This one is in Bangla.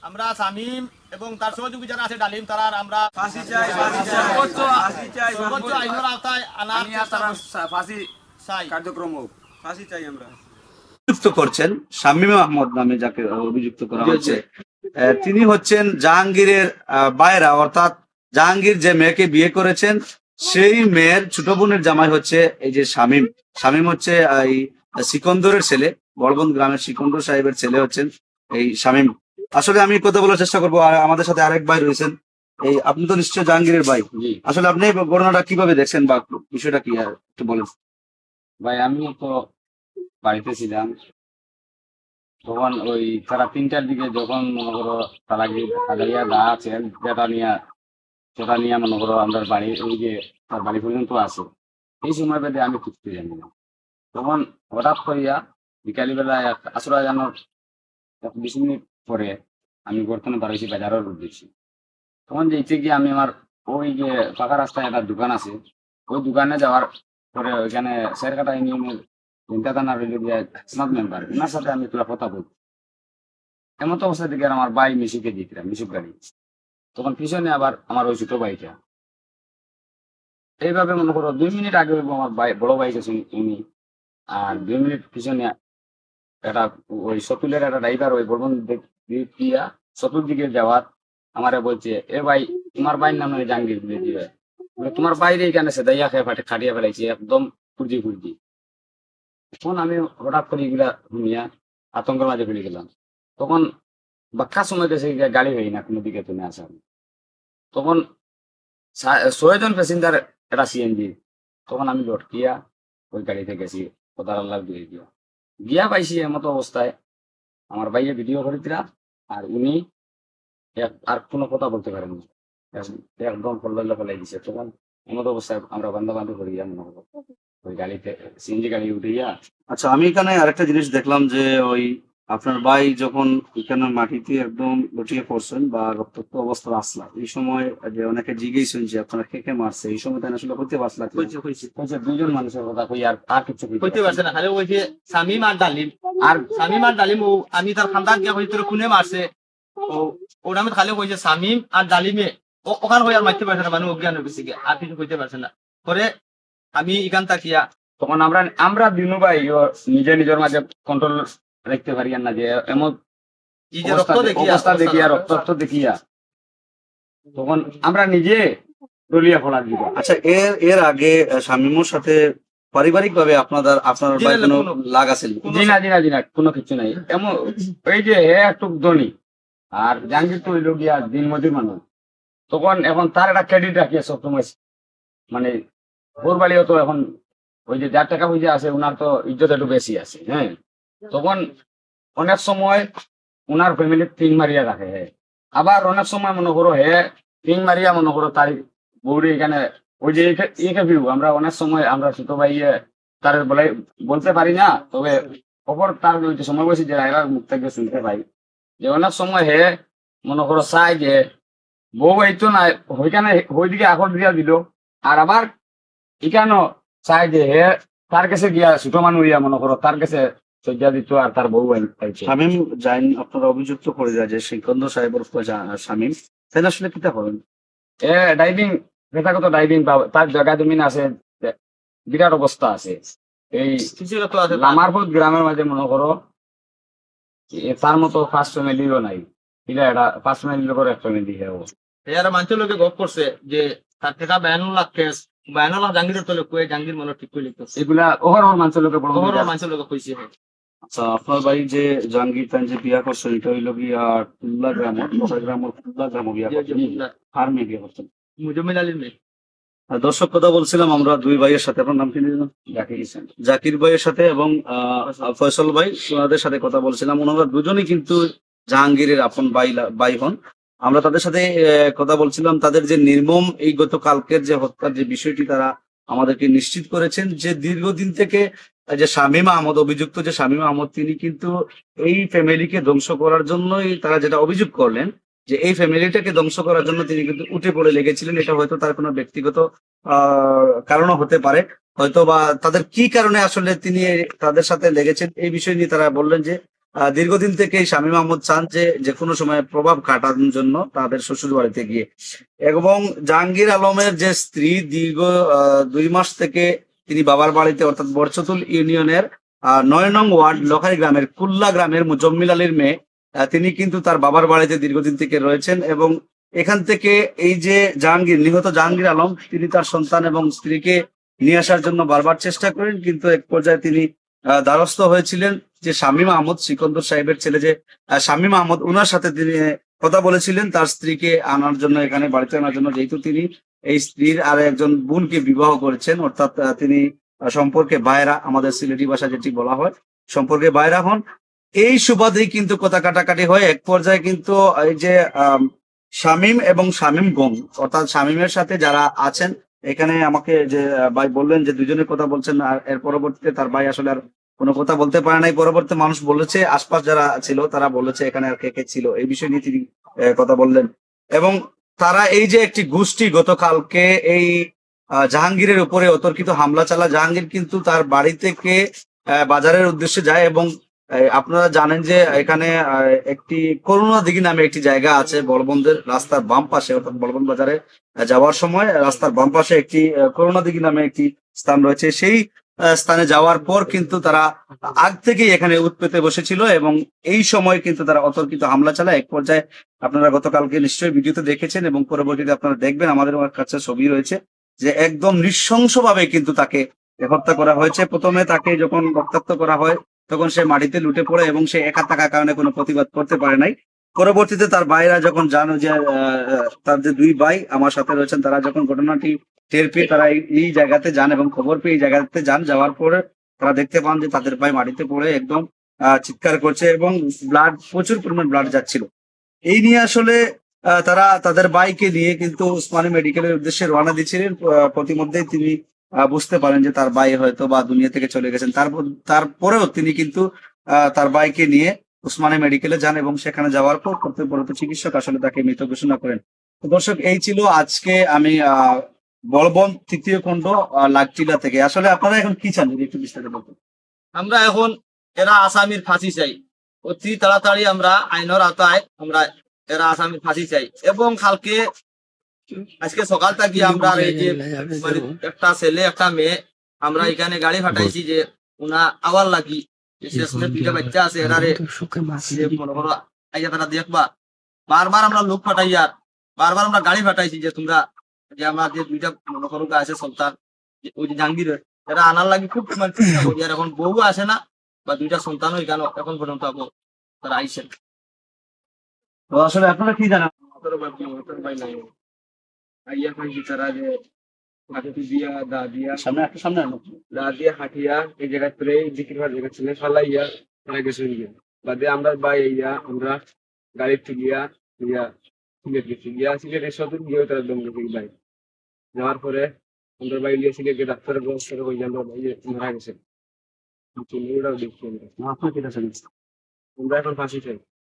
আমরা শামীম এবং তার সহযোগী যারা আছে ডালিম তারা আমরা ফাঁসি চাই, ফাঁসি চাই, ফাঁসি চাই, সর্বোচ্চ আইনের আওতায় আনার চেষ্টা তারা করছি। ফাঁসি চাই। কার্যক্রম হোক। ফাঁসি চাই আমরা। অভিযুক্ত করছেন শামীম আহমদ নামে যাকে অভিযুক্ত করা হচ্ছে, তিনি হচ্ছেন জাহাঙ্গীরের বায়রা, অর্থাৎ জাহাঙ্গীর যে মেয়েকে বিয়ে করেছেন সেই মেয়ের ছোট বোনের জামাই হচ্ছে এই যে শামীম। শামীম হচ্ছে এই সিকন্দরের ছেলে, বড়বন গ্রামের সিকন্দর সাহেবের ছেলে হচ্ছেন এই শামীম। আসলে আমি কথা বলার চেষ্টা করবো, আর আমাদের সাথে আরেক ভাই রয়েছেন। এই আপনি তো নিশ্চয় জাহাঙ্গীরের ভাই, আসলে আপনি ঘটনাটা কিভাবে দেখছেন বা বিষয়টা কি একটু বলেন। ভাই আমি তো বাড়িতে ছিলাম, তখন ওই তারা 3টার দিকে যখন মনে করো তারা গিয়ে দা আছে যেটা নিয়ে মনে করো আমরা বাড়ি ওই যে তার বাড়ি পর্যন্ত আছে, এই সময় বেঁধে আমি খুঁজতে জানি না। তখন হঠাৎ করিয়া বিকালবেলা আসরা জানার 20 মিনিট পরে আমি বর্তমানে বাড়াইছি বাজারের উদ্দেশ্যে। তখন যেতে গিয়ে আমি আমার ওই যে পাকা রাস্তায় একটা দোকান আছে, ওই দোকানে যাওয়ার পরে ওইখানে শেরকাটা ইউনিয়নের চিন্তা থানার স্মার্ট মেম্বার ওনার সাথে আমি তোলা কথা বলছি। এমন অবস্থা থেকে আমার ভাই মিশুকে দিতাম, মিশুক গাড়ি। তখন পিছনে আবার আমার ওই ছোট ভাইটা এইভাবে মনে করো 2 মিনিট আগে আমার ভাই বড় ভাই গেছে উনি, আর 2 মিনিট পিছনে একটা ওই সতুলের একটা ড্রাইভার ওই বলবন দিয়া সতুল দিকে যাওয়ার আমারে বলছে, এ ভাই তোমার ভাইয়ের নামে জাহাঙ্গীর বলে দিবে, তোমার বাইরে এখানে সে দাইয়া খেয়ে ফাটে খাটিয়ে ফেলাইছি একদম ফুর্জি ফুর্জি। তখন আমি হঠাৎ করে এগুলা শুনিয়া আতঙ্কের মাঝে ফেলে গেলাম। তখন বাক্কা সময় দেশে গাড়ি হই না কোনো দিকে তুমি আসা। তখন 6 জন প্যাসেঞ্জার একটা সিএনজি। তখন আমি লটকিয়া ওই গাড়িতে গেছি, কোদার আল্লাহ দিয়ে গিয়া পাইছি এমতো অবস্থায় আমার ভাইয়ে ভিডিও করে দিলা, আর উনি আর কোনো কথা বলতে পারেননি, একদম ফল্লা ফেলাই দিছে। তখন এমতো অবস্থায় আমরা বান্ধা বান্ধব করি মনে করো ওই গাড়িতে সিএনজি গাড়ি উঠিয়া। আচ্ছা, আমি এখানে আরেকটা জিনিস দেখলাম যে ওই আপনার ভাই যখন এখানে মাটিতে একদম লুটিয়ে পড়ছেন বা রক্তাক্ত অবস্থা আসলা, এই সময় যে অনেকে জিজ্ঞেস যে আপনারা কে কে মারছে, এই সময় তাই আসলে হইতে পারছিল হয়েছে 2জন মানুষের কথা কই, আর কিছু হইতে পারছে না, খালি ওই যে শামীম আর ডালিম, আর শামীম আর ডালিম ও আমি তার খান্দার গিয়া হইতে খুনে মারছে। ও ওর আমি খালি কইছে শামীম আর ডালিমে ওখান হয়ে আর মারতে পারছে না, মানে অজ্ঞান হয়ে গেছে গিয়া, আর কিছু হইতে পারছে না। পরে আমি এখান তাকিয়া তখন আমরা দিনু ভাই নিজের মাঝে কন্ট্রোল রাখতে পারি না, যে এমন এই যে রক্ত অবস্থা দেখিয়া রক্তাক্ত দেখিয়া তখন আমরা নিজে দলিয়া ফোড়া দিব। আচ্ছা, এর আগে শামীমের সাথে পারিবারিক ভাবে আপনার ভাই কোনো লাগ আছে? জি না কোনো কিছু নাই। এমন এই যে হে একটু ধনী আর জাহাঙ্গীর তো হইল গিয়া দিনমজুর মানুষ। তখন এখন তার একটা ক্রেডিট রাখিয়া সবসময়, মানে ওর বাড়িও তো এখন ওই যে যার টাকা পয়সা আছে উনার তো ইজ্জত একটু বেশি আছে। হ্যাঁ, তখন অনেক সময় উনার ফ্যামিলি পিং মারিয়া রাখে। হ্যাঁ, আবার অনেক সময় মনে করো হে পিং মারিয়া মনে করো তার বৌরি এখানে ওই যে ইকে ভিউ আমরা অনেক সময় আমরা ছোট ভাই তার বলতে পারি না, তবে খবর তার ওই যে সময় বসে যে এরার মুখ থেকে শুনতে পাই যে অনেক সময় হে মনে করো চাই যে বউ এইতো না ওইখানে ওইদিকে আকর দিয়া দিল, আর আবার এখানেও চাই যে হে তার কাছে গিয়া ছোট মানুষ ইয়া মনে করো তার কাছে সজ্জা দিত আর তার বউ পাইছে। শামীম জাইন আপনারা অভিযুক্ত করে দেয় যে সিকন্দর সাহেবের শামীম, তাই না? আসলে কিতা করেন? ডাইভিং পেশাগত ডাইভিং তার জায়গা জমিন আছে, বিরাট অবস্থা আছে। এই লামারপুর গ্রামের মাঝে মনে করো তার মতো ফার্স্ট ফ্যামিলিও নাই, এটা একটা ফার্স্ট ফ্যামিলির উপর এক ফ্যামিলি। এরা মানুষের লোকে গপ করছে যে তার টাকা 52 লাখ কেস, 52 লাখ জাহাঙ্গীরের তো লোক জাহাঙ্গীর মনে ঠিক করে লিখতেছে, এগুলা ওহর মানুষের লোকে বড় মানুষের লোকে কইছে। আচ্ছা, আপনার ভাই যে জাহাঙ্গীর তাই যে বিয়া করছেন এটা হইল গিয়া কুল্লা গ্রাম বিয়া করছেন, ফার্মে বিয়া করছেন মুজাম্মিল আলীর মেয়ে। দর্শক, কথা বলছিলাম আমরা দুই ভাইয়ের সাথে, আপনার নাম কি? জাকির ভাইয়ের সাথে এবং ফয়সল ভাই, ওনাদের সাথে কথা বলছিলাম। ওনারা দুজনেই কিন্তু জাহাঙ্গীরের আপন ভাই হন। আমরা তাদের সাথে কথা বলছিলাম, তাদের যে নির্মম এই গতকালকের যে হত্যার যে বিষয়টি তারা আমাদেরকে নিশ্চিত করেছেন যে দীর্ঘদিন থেকে যে শামীম আহমদ অভিযুক্ত, যে শামীম আহমদ তিনি কিন্তু এই ফ্যামিলিকে ধ্বংস করার জন্যই তারা যেটা অভিযোগ করলেন যে এই ফ্যামিলিটাকে ধ্বংস করার জন্য তিনি কিন্তু উঠে পড়ে লেগেছিলেন। এটা হয়তো তার কোনো ব্যক্তিগত কারণও হতে পারে, হয়তো বা তাদের কি কারণে আসলে তিনি তাদের সাথে লেগেছেন এই বিষয় নিয়ে তারা বললেন যে দীর্ঘদিন থেকেই শামীম আহমদ চান যে যে কোনো সময় প্রভাব খাটানোর জন্য তাদের শ্বশুর বাড়িতে গিয়ে, এবং জাহাঙ্গীর আলমের যে স্ত্রী দীর্ঘ 2 মাস থেকে তিনি বাবার বাড়িতে অর্থাৎ বরচতুল ইউনিয়নের 9 নং ওয়ার্ড লখাই গ্রামের কুল্লা গ্রামের মুজম্মিল আলীর মেয়ে, তিনি কিন্তু তার বাবার বাড়িতে দীর্ঘদিন থেকে রয়েছেন। এবং এখান থেকে এই যে জাহাঙ্গীর, নিহত জাহাঙ্গীর আলম, তিনি তার সন্তান এবং স্ত্রীকে নিয়ে আসার জন্য বারবার চেষ্টা করেন, কিন্তু এক পর্যায়ে তিনি দ্বারস্থ হয়েছিলেন যে শামীম আহমদ, সিকন্দর সাহেবের ছেলে যে শামীম আহমদ, ওনার সাথে তিনি কথা বলেছিলেন তার স্ত্রীকে আনার জন্য, এখানে বাড়িতে আনার জন্য, যেহেতু তিনি এই স্ত্রীর আর একজন বোনকে বিবাহ করেছেন, অর্থাৎ তিনি সম্পর্কে বাইরা, আমাদের সিলেটি ভাষা যেটি বলা হয়, সম্পর্কে বাইরা হন। এই সুবাদেই কিন্তু কথা কাটাকাটি হয়। এক পর্যায়ে কিন্তু এই যে শামীম এবং শামীম গং, অর্থাৎ শামীমের সাথে যারা আছেন, এখানে আমাকে যে ভাই বললেন যে দুজনের কথা বলছেন, আর এর পরবর্তীতে তার ভাই আসলে আর কোনো কথা বলতে পারে নাই। পরবর্তী মানুষ বলেছে, আশপাশ যারা ছিল তারা বলেছে এখানে আর কে কে ছিল, এই বিষয় নিয়ে তিনি কথা বললেন। এবং তারা এই যে একটি গোষ্ঠী গতকালকে এই জাহাঙ্গীরের উপরে অতর্কিত হামলা চালা, জাহাঙ্গীর কিন্তু তার বাড়ি থেকে বাজারের উদ্দেশ্যে যায়, এবং আপনারা জানেন যে এখানে একটি করুণা দিঘি নামে একটি জায়গা আছে বলবন্দের রাস্তার বাম পাশে, অর্থাৎ বলবন্দ বাজারে যাওয়ার সময় রাস্তার বাম পাশে একটি করুণা দিঘি নামে একটি স্থান রয়েছে। সেই স্থানে যাওয়ার পর কিন্তু তারা আগ থেকেই এখানে উৎপেতে বসেছিল, এবং এই সময় কিন্তু তারা অতর্কিত হামলা চালায়। এক পর্যায়ে আপনারা গতকালকে নিশ্চয়ই ভিডিওতে দেখেছেন, এবং পরবর্তীতে আপনারা দেখবেন, আমাদের কাছে ছবি রয়েছে, যে একদম নৃশংসভাবে কিন্তু তাকে হত্যা করা হয়েছে। প্রথমে তাকে যখন রক্তাক্ত করা হয় তখন সে মাটিতে লুটে পড়ে, এবং সে একা থাকার কারণে কোনো প্রতিবাদ করতে পারে নাই। পরবর্তীতে তার ভাইরা যখন জানো যে তার যে 2 ভাই আমার সাথে রয়েছেন, তারা যখন ঘটনাটি টের পেয়ে তারা এই জায়গাতে যান, এবং খবর পেয়ে এই জায়গাতে যান, যাওয়ার পরে তারা দেখতে পান যে তাদের ভাই মাটিতে পড়ে একদম চিৎকার করছে, এবং ব্লাড, প্রচুর পরিমাণ ব্লাড যাচ্ছিল। এই নিয়ে আসলে তারা তাদের বাইকে নিয়ে কিন্তু উসমানী মেডিকেলের উদ্দেশ্যে রওনা দিচ্ছিলেন। প্রতিমধ্যেই তিনি বুঝতে পারেন যে তার ভাই হয়তো বা দুনিয়া থেকে চলে গেছেন। তারপরেও তিনি কিন্তু তার বাইকে নিয়ে উসমানী মেডিকেলে যান, এবং সেখানে যাওয়ার পর কর্তব্যরত চিকিৎসক আসলে তাকে মৃত ঘোষণা করেন। তো দর্শক, এই ছিল আজকে আমি বলবন 3য় খণ্ড লাগটিলা থেকে। আসলে আপনারা এখন কি চান যদি একটু বিস্তারিত বলতেন। আমরা এখন এরা আসামির ফাঁসি চাই, অতি তাড়াতাড়ি আমরা আইনের আওতায় আমরা এরা আসামির ফাঁসি চাই। এবং কালকে আজকে সকাল থেকে আমরা এই যে মানে একটা ছেলে একটা মেয়ে, আমরা এখানে গাড়ি ফাটাইছি যে উনা আওয়ার লাগি, যে শেষমেশ 2টা বাচ্চা আছে এরারে যে মনে করো আইয়া তারা দেখবা। বারবার আমরা লোক ফাটাইয়ার, বারবার আমরা গাড়ি ফাটাইছি যে তোমরা, যে আমরা যে 2টা মনে করো আছে সন্তান, ওই যে জাহাঙ্গীরের, এরা আনার লাগি খুব মানে চেষ্টা করি। আর এখন বউ আসে না, বা 2টা সন্তানও এখানে এখন পর্যন্ত তারা আইসেন। তো আসলে আপনারা কি জানেন? আইয়া পাইছি তারা যে হাঁটি দিয়া দা দিয়া সামনে একটা, সামনে আনো। দা দিয়া হাঁটিয়া এই জায়গায় করে বিক্রি হওয়ার জায়গা ছিল ফালাইয়া তারা গেছে গিয়া। বাদে আমরা বাই ইয়া আমরা গাড়ি গিয়া ইয়া সিলেট গেছি, গিয়া সিলেটের সাথে গিয়ে তারা দম গেছে ভাই। যাওয়ার পরে আমরা বাই লিয়ে সিলেট গিয়ে ডাক্তারের ব্যবস্থা করে আমরা ভাই মারা গেছে। ওটাও দেখছি আমরা। আপনার কি আছে? আমরা এখন ফাঁসি চাই।